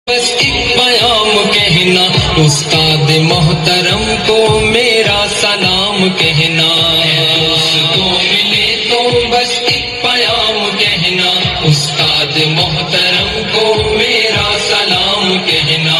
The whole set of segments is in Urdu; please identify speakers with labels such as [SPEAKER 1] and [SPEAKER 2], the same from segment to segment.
[SPEAKER 1] بس ایک پیام کہنا، استاد محترم کو میرا سلام کہنا۔ دوستوں ملے تو بس ایک پیام کہنا، استاد محترم کو میرا سلام کہنا۔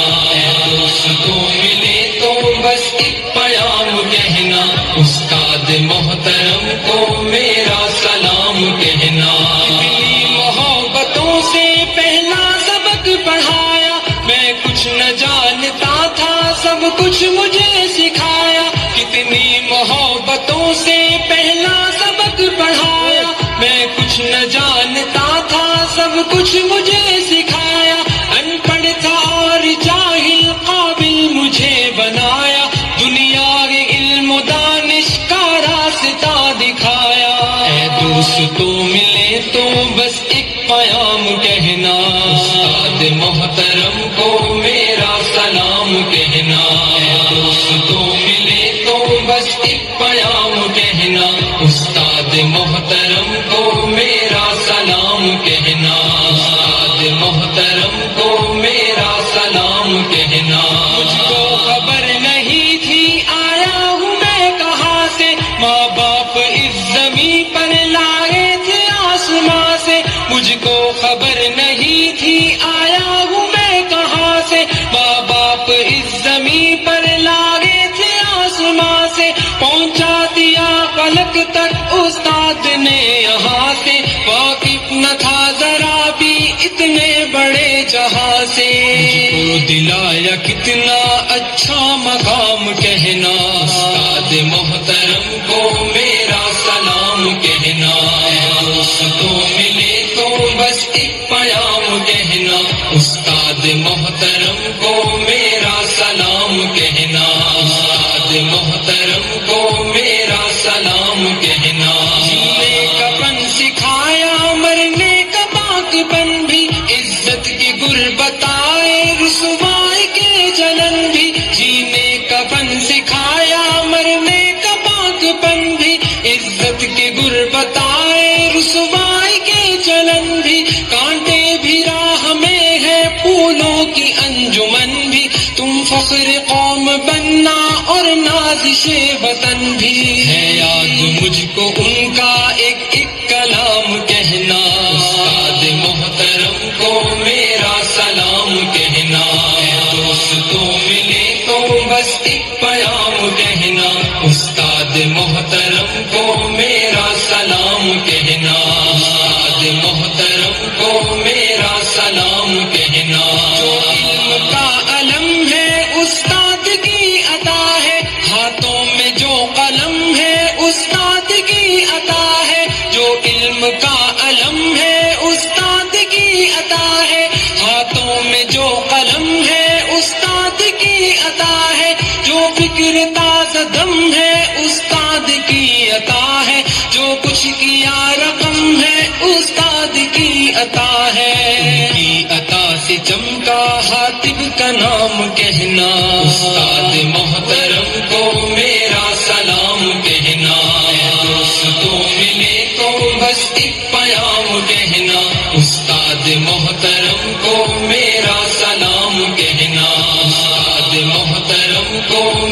[SPEAKER 1] دوستوں ملے تو بس ایک پیام کہنا، استاد محترم کو میرا سلام کہنا۔ اپنی محبتوں سے پہلا سبق پڑھایا، میں کچھ نہ جانتا تھا، سب کچھ مجھے سکھایا۔ کتنی محبتوں سے پہلا سبق پڑھایا، میں کچھ نہ جانتا تھا، سب کچھ مجھے سکھایا۔ ان پڑھ تھا اور جاہل، قابل مجھے بنایا، دنیا کے علم و دانش کا راستہ دکھایا۔ اے دوستوں ملے تو بس ایک پیام کہنا، استاد محترم کو میرا سلام کہنا۔ اے دوستوں ملے تو بس ایک پیام کہنا، استاد محترم کو میرا سلام کہنا۔ استاد محترم کو میرا سلام کہنا۔ مجھ کو خبر نہیں تھی آیا ہوں میں کہاں سے، ماں باپ اس زمین پر لائے تھے آسماں سے۔ مجھ کو خبر نہیں تھی آیا ہوں میں کہاں سے، ماں باپ اس زمین پر لائے تھے آسماں سے۔ پہنچا دیا فلک تک استاد نے یہاں سے، واقف نہ تھا ذرا بھی اتنے بڑے جہاں سے۔ مجھ کو دلایا کتنا اچھا مقام کہنا، استاد محترم کو میرا سلام کہنا۔ اے دوستوں ملے تو بس ایک پیام کہنا، استاد محترم کو میرا سلام کہنا۔ استاد محترم کو میرا سلام کہنا۔ جینے کا پن سکھایا، مرنے کا پاک پن بھی، عزت کی گر بتائے، رسوائی کے جلن بھی۔ جینے کا پن سکھایا، مرنے کا پاک پن بھی، عزت کے گر بتائے، رسوائی کے جلن بھی۔ کانٹے بھی راہ میں ہے، پھولوں کی انجمن بھی، تم فخر قوم بننا اور نازش وطن بھی۔ ہے یاد مجھ کو ان کا ایک ایک کلام کہنا، استاد محترم کو میرا سلام کہنا۔ اے دوستوں ملے تو بس ایک پیام کہنا، استاد محترم کو میرا سلام کہنا۔ استاد محترم کو میرا سلام کہنا۔ جو علم کا علم ہے استاد کی عطا ہے، ہاتھوں میں جو قلم ہے استاد کی عطا ہے۔ جو علم کا علم ہے استاد کی عطا ہے، ہاتھوں میں جو قلم ہے استاد کی عطا ہے۔ جو فکر تازہ دم ہے استاد کی عطا ہے، جو کچھ کیا رقم ہے استاد کی عطا ہے۔ ان کی عطا سے چمکا حاتب کا نام کہنا، استاد محترم کو میرا سلام کہنا۔ اے دوستوں ملے تو بس ایک پیام کہنا، استاد محترم کو میرا سلام کہنا۔ استاد محترم کو